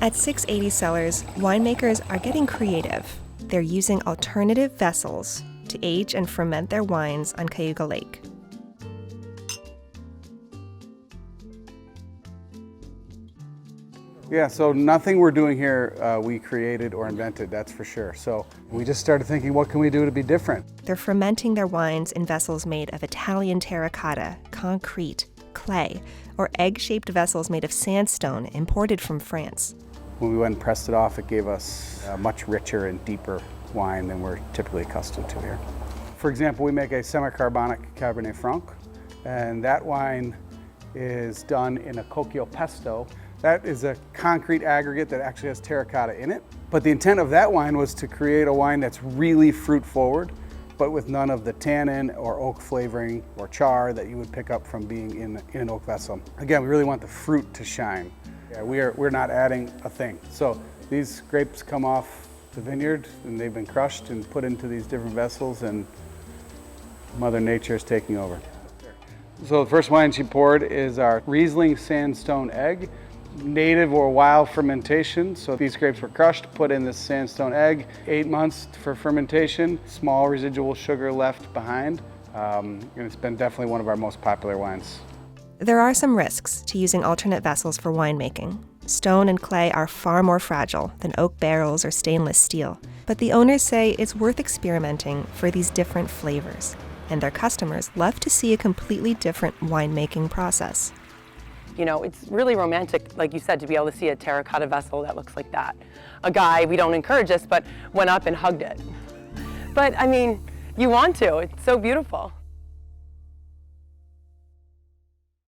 At 680 Cellars, winemakers are getting creative. They're using alternative vessels to age and ferment their wines on Cayuga Lake. Yeah, so nothing we're doing here we created or invented, that's for sure. So we just started thinking, what can we do to be different? They're fermenting their wines in vessels made of Italian terracotta, concrete, clay, or egg-shaped vessels made of sandstone imported from France. When we went and pressed it off, it gave us a much richer and deeper wine than we're typically accustomed to here. For example, we make a semi-carbonic Cabernet Franc, and that wine is done in a cocchio pesto. That is a concrete aggregate that actually has terracotta in it. But the intent of that wine was to create a wine that's really fruit forward, but with none of the tannin or oak flavoring or char that you would pick up from being in an oak vessel. Again, we really want the fruit to shine. Yeah, we're not adding a thing. So these grapes come off the vineyard and they've been crushed and put into these different vessels, and Mother Nature is taking over. So the first wine she poured is our Riesling Sandstone Egg. Native or wild fermentation. So these grapes were crushed, put in this sandstone egg, 8 months for fermentation, small residual sugar left behind. And it's been definitely one of our most popular wines. There are some risks to using alternate vessels for winemaking. Stone and clay are far more fragile than oak barrels or stainless steel. But the owners say it's worth experimenting for these different flavors. And their customers love to see a completely different winemaking process. You know, it's really romantic, like you said, to be able to see a terracotta vessel that looks like that. A guy, we don't encourage this, but went up and hugged it. But I mean, you want to, it's so beautiful.